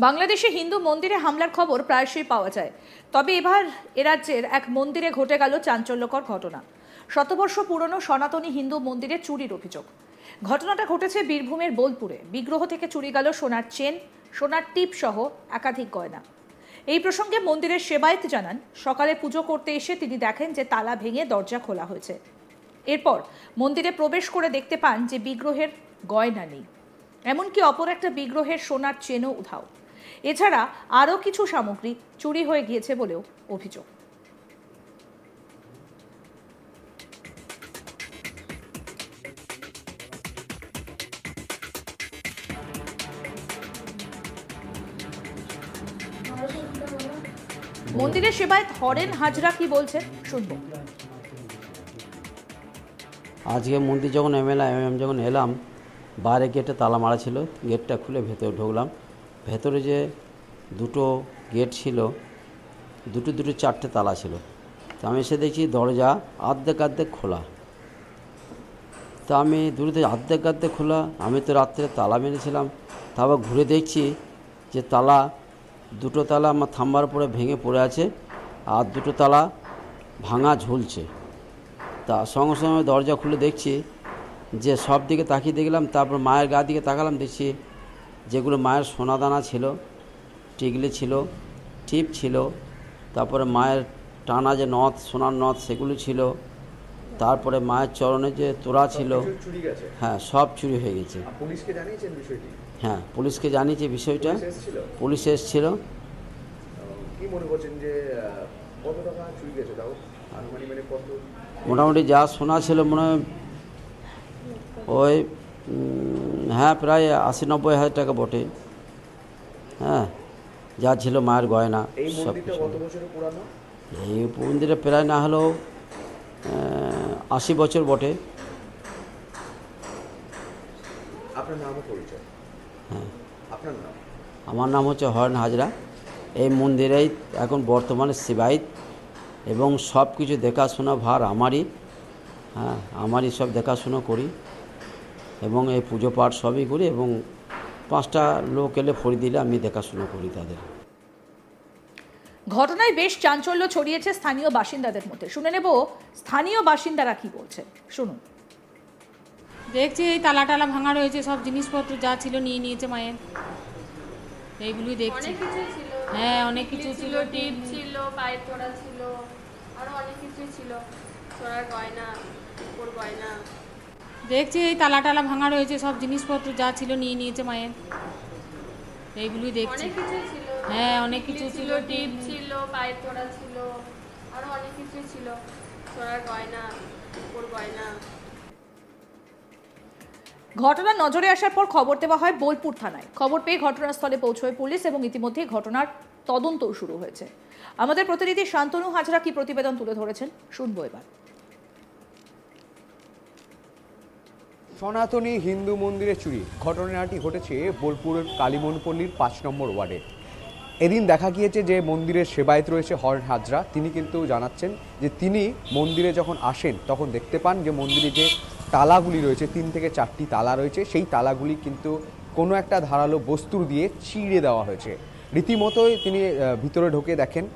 বাংলাদেশে হিন্দু মন্দিরে হামলার খবর প্রায়শই পাওয়া যায়। তবে এবার রাজ্যের এক মন্দিরে ঘটে গেল চাঞ্চল্যকর ঘটনা। শতবর্ষ পুরনো সনাতনী হিন্দু মন্দিরে চুরির অভিযোগ। ঘটনাটা ঘটেছে বীরভূমের বোলপুরে। বিগ্রহ থেকে চুরি গেল সোনার চেন, সোনার টিপ সহ একাধিক গয়না। এই প্রসঙ্গে মন্দিরের সেবায়েত জানান, সকালে পুজো করতে এসে তিনি দেখেন যে তালা ভেঙে দরজা খোলা হয়েছে। এরপর মন্দিরে প্রবেশ করে দেখতে পান যে বিগ্রহের গয়না নেই, এমনকি অপর একটা বিগ্রহের সোনার চেনও উধাও। এছাড়া আরও কিছু সামগ্রী চুরি হয়ে গিয়েছে বলেও অভিযোগ। মন্দিরের সেবায়েত হরেন হাজরা কি বলছেন শুনবো। আজকে মন্দির যখন যখন এলাম, বাইরে গেটে তালা মারা ছিল। গেটটা খুলে ভেতরে ঢুকলাম। ভেতরে যে দুটো গেট ছিল, দুটো চারটে তালা ছিল। তো আমি এসে দেখছি দরজা অর্ধেক খোলা। তো আমি দূরে অর্ধেক খোলা। আমি তো রাত্রে তালা মেরেছিলাম। তারপর ঘুরে দেখছি যে দুটো তালা আমার থাম্বার উপরে ভেঙে পড়ে আছে, আর দুটো তালা ভাঙা ঝুলছে। তা সঙ্গে সঙ্গে দরজা খুলে দেখছি যে সব দিকে তাকিয়ে দেখলাম। তারপর মায়ের গা দিকে তাকালাম, দেখছি যেগুলো মায়ের সোনাদানা ছিল, টিকলি ছিল, টিপ ছিল, তারপরে মায়ের টানা যে নথ, সোনার নথ, সেগুলো ছিল। তারপরে মায়ের চরণে যে তোড়া ছিল, হ্যাঁ, সব চুরি হয়ে গেছে। পুলিশকে জানিয়েছেন বিষয়টি? হ্যাঁ, পুলিশকে জানিয়েছে বিষয়টা। পুলিশ এসেছিল। কি মনে করছেন যে কত টাকা চুরি গেছে? তাও মানে কত? মোটামুটি যা শোনা ছিল মনে হয় ওই হ্যাঁ প্রায় 80-90 হাজার টাকা বটে। হ্যাঁ, যা ছিল মায়ের গয়না সব কিছু। এই মন্দিরে প্রায় না হলেও 80 বছর বটে। আপনার নাম ও পরিচয়? হ্যাঁ, আপনার নাম? আমার নাম হচ্ছে হরেন হাজরা। এই মন্দিরেই এখন বর্তমানে সেবায়েত, এবং সব কিছু দেখাশোনা ভার আমারই। হ্যাঁ, আমারই সব দেখাশোনা করি, এবং এই পুজো পাঠ সবই করি, এবং 5টা লোক এলে ফড়ি দিলে আমি দেখাশোনা করি তাদের। ঘটনায় বেশ চাঞ্চল্য ছড়িয়েছে স্থানীয় বাসিন্দাদের মধ্যে। শুনে নেব স্থানীয় বাসিন্দারা কি বলছেন, শুনুন। দেখছি এই তালা টালা ভাঙা রয়েছে, সব জিনিসপত্র যা ছিল নিয়ে নিয়েছে মায়ের। এইগুলোই দেখছি। হ্যাঁ, অনেক কিছু ছিল, টিপ ছিল, পায়ের তোড়া ছিল, আরো অনেক কিছু ছিল, সোনার গয়না, রূপোর গয়না। দেখছি এই তালা টালা ভাঙা রয়েছে, সব জিনিসপত্র যা ছিল নিয়ে নিয়েছে মায়ের। এইগুলোই দেখছি। অনেক কিছু ছিল। হ্যাঁ, অনেক কিছু ছিল, টিপ ছিল, পায়ের তোড়া ছিল, আরো অনেক কিছু ছিল, সোনার গয়না, রূপোর গয়না। ঘটনা নজরে আসার পর খবর দেওয়া হয় বোলপুর থানায়। খবর পেয়ে ঘটনাস্থলে পৌঁছয় পুলিশ, এবং ইতিমধ্যে ঘটনার তদন্তও শুরু হয়েছে। আমাদের প্রতিনিধি শান্তনু হাজরা কি প্রতিবেদন তুলে ধরেছেন শুনবো এবার। সনাতনী হিন্দু মন্দিরে চুরি ঘটনাটি ঘটেছে বোলপুরের কালীমনপল্লীর 5 নম্বর ওয়ার্ডে। এদিন দেখা গিয়েছে যে মন্দিরের সেবায়েত রয়েছে হরেন হাজরা। তিনি কিন্তু জানাচ্ছেন যে তিনি মন্দিরে যখন আসেন তখন দেখতে পান যে মন্দিরে যে তালাগুলি রয়েছে, 3 থেকে 4টি তালা রয়েছে, সেই তালাগুলি কিন্তু কোনো একটা ধারালো বস্তুর দিয়ে চিড়ে দেওয়া হয়েছে। রীতিমতোই তিনি ভিতরে ঢুকে দেখেন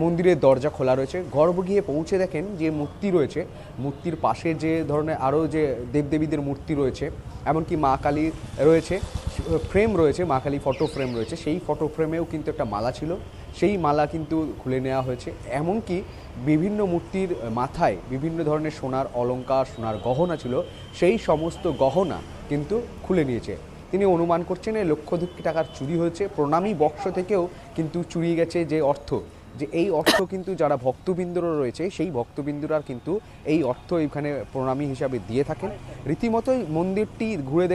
মন্দিরের দরজা খোলা রয়েছে। গর্ভ গিয়ে পৌঁছে দেখেন যে মূর্তি রয়েছে, মূর্তির পাশে যে ধরনের আরও যে দেবদেবীদের মূর্তি রয়েছে, এমনকি মা কালী রয়েছে, ফ্রেম রয়েছে, মা কালী ফটো ফ্রেম রয়েছে, সেই ফটো ফ্রেমেও কিন্তু একটা মালা ছিল, সেই মালা কিন্তু খুলে নেওয়া হয়েছে। এমনকি বিভিন্ন মূর্তির মাথায় বিভিন্ন ধরনের সোনার অলংকার, সোনার গহনা ছিল, সেই সমস্ত গহনা কিন্তু খুলে নিয়েছে। তিনি অনুমান করছেন এই লক্ষাধিক টাকার চুরি হয়েছে। প্রণামী বক্স থেকেও কিন্তু চুরি গেছে যে অর্থ, যে এই অর্থ কিন্তু যারা ভক্তবৃন্দরা রয়েছে সেই ভক্তবৃন্দরা কিন্তু এই অর্থ এখানে প্রণামী হিসাবে দিয়ে থাকেন। রীতিমতোই মন্দিরটি ঘুরে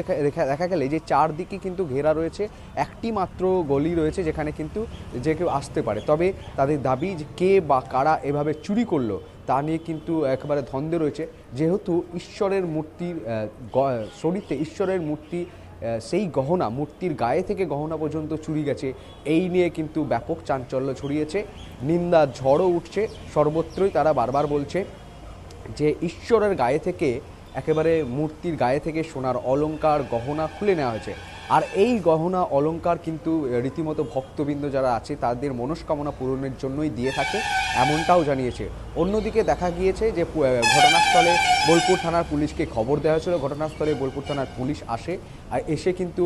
দেখা গেলে যে চারদিকে কিন্তু ঘেরা রয়েছে, একটি মাত্র গলি রয়েছে যেখানে কিন্তু যে কেউ আসতে পারে। তবে তাদের দাবি যে কে বা কারা এভাবে চুরি করলো তা নিয়ে কিন্তু একেবারে দ্বন্দ্বে রয়েছে। যেহেতু ঈশ্বরের মূর্তির শরীরে ঈশ্বরের মূর্তি, সেই গহনা, মূর্তির গায়ে থেকে গহনা পর্যন্ত চুরি গেছে, এই নিয়ে কিন্তু ব্যাপক চাঞ্চল্য ছড়িয়েছে। নিন্দা ঝড়ও উঠছে সর্বত্রই। তারা বারবার বলছে যে ঈশ্বরের গায়ে থেকে, একেবারে মূর্তির গায়ে থেকে সোনার অলংকার গহনা খুলে নেওয়া হয়েছে। আর এই গহনা অলংকার কিন্তু রীতিমতো ভক্তবৃন্দ যারা আছে তাদের মনস্কামনা পূরণের জন্যই দিয়ে থাকে, এমনটাও জানিয়েছে। অন্যদিকে দেখা গিয়েছে যে ঘটনাস্থলে বোলপুর থানার পুলিশকে খবর দেওয়া হয়েছিল। ঘটনাস্থলে বোলপুর থানার পুলিশ আসে, আর এসে কিন্তু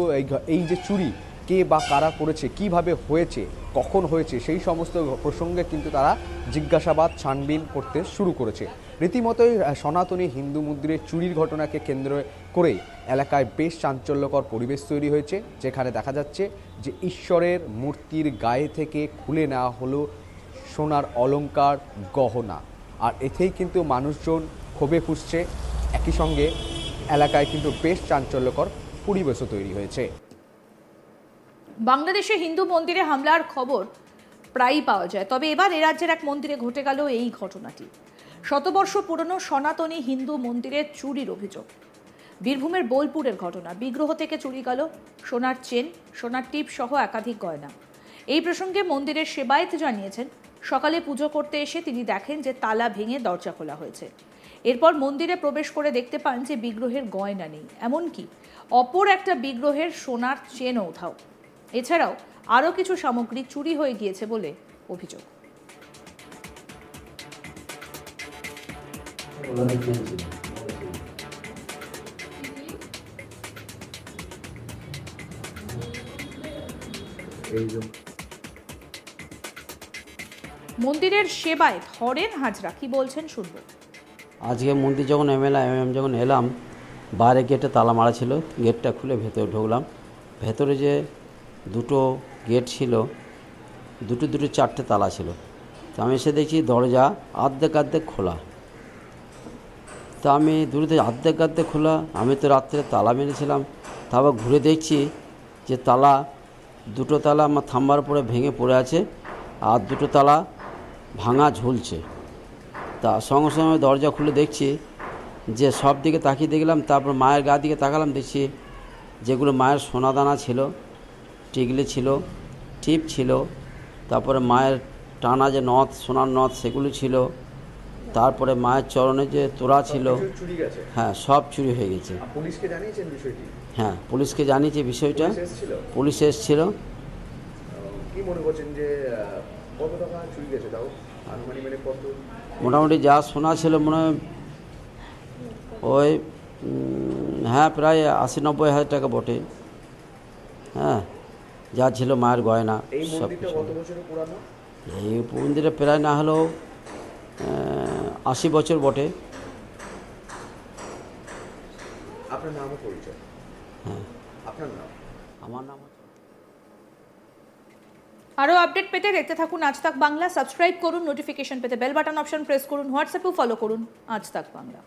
এই যে চুরি কে বা কারা করেছে, কিভাবে হয়েছে, কখন হয়েছে, সেই সমস্ত প্রসঙ্গে কিন্তু তারা জিজ্ঞাসাবাদ ছানবিন করতে শুরু করেছে। রীতিমতোই সনাতনী হিন্দু মন্দিরের চুরির ঘটনাকে কেন্দ্র করেই এলাকায় বেশ চাঞ্চল্যকর পরিবেশ তৈরি হয়েছে, যেখানে দেখা যাচ্ছে যে ঈশ্বরের মূর্তির গায়ে থেকে খুলে নেওয়া হলো সোনার অলংকার, গহনা। আর এতেই কিন্তু মানুষজন ক্ষোভে ফুঁসছে, একই সঙ্গে এলাকায় কিন্তু বেশ চাঞ্চল্যকর পরিবেশও তৈরি হয়েছে। বাংলাদেশে হিন্দু মন্দিরে হামলার খবর প্রায়ই পাওয়া যায়, তবে এবার এ রাজ্যের এক মন্দিরে ঘটে গেল এই ঘটনাটি। শতবর্ষ পুরনো সনাতনী হিন্দু মন্দিরে চুরির অভিযোগ। বীরভূমের বোলপুরের ঘটনা। বিগ্রহ থেকে চুরি গেল সোনার চেন, সোনার টিপ সহ একাধিক গয়না। এই প্রসঙ্গে মন্দিরের সেবায়েত জানিয়েছেন, সকালে পুজো করতে এসে তিনি দেখেন যে তালা ভেঙে দরজা খোলা হয়েছে। এরপর মন্দিরে প্রবেশ করে দেখতে পান যে বিগ্রহের গয়না নেই, এমনকি অপর একটা বিগ্রহের সোনার চেনও উধাও। এছাড়াও আরও কিছু সামগ্রী চুরি হয়ে গিয়েছে বলে অভিযোগ। মন্দিরের সেবায়েত হরেন হাজরা কি বলছেন শুনব। আজকে মন্দির যখন যখন এলাম, বাইরে গেটে তালা মারা ছিল, গেটটা খুলে ভেতরে ঢুকলাম। ভেতরে যে দুটো গেট ছিল, দুটো চারটে তালা ছিল। তো আমি এসে দেখছি দরজা অর্ধেক খোলা। তো আমি দূরে অর্ধেক খোলা, আমি তো রাত্রে তালা মেরেছিলাম। তারপর ঘুরে দেখছি যে দুটো তালা আমার থাম্বার পরে ভেঙে পড়ে আছে, আর দুটো তালা ভাঙা ঝুলছে। তা সঙ্গে সঙ্গে দরজা খুলে দেখছি যে সব দিকে তাকিয়ে দেখলাম। তারপর মায়ের গা দিকে তাকালাম, দেখছি যেগুলো মায়ের সোনাদানা ছিল, টিকলি ছিল, টিপ ছিল, তারপরে মায়ের টানা যে নথ, সোনার নথ, সেগুলো ছিল। তারপরে মায়ের চরণে যে তোড়া ছিল, চুরি গেছে। হ্যাঁ, সব চুরি হয়ে গেছে। পুলিশকে জানিয়েছেন বিষয়টি? হ্যাঁ, পুলিশকে জানিয়েছি বিষয়টা। পুলিশ এসেছিল। কি মনে করছেন যে কত টাকা চুরি গেছে তাও আনুমানিক, মানে কত? মোটামুটি যা শোনা ছিল মনে হয় ওই হ্যাঁ প্রায় 80-90 হাজার টাকা বটে। হ্যাঁ, যা ছিল মায়ের গয়না এই সব মন্দিরটা কিছু। কত বছরের পুরানো? এই মন্দিরে প্রায় না হলেও 80 বছর বটে। আপনার নামও পরিচয়? হ্যাঁ, আপনার নাম? আমার নাম। আরও আপডেট পেতে দেখতে থাকুন আজ তাক বাংলা। সাবস্ক্রাইব করুন, নোটিফিকেশন পেতে বেল বাটন অপশন প্রেস করুন, হোয়াটসঅ্যাপেও ফলো করুন আজ তাক বাংলা।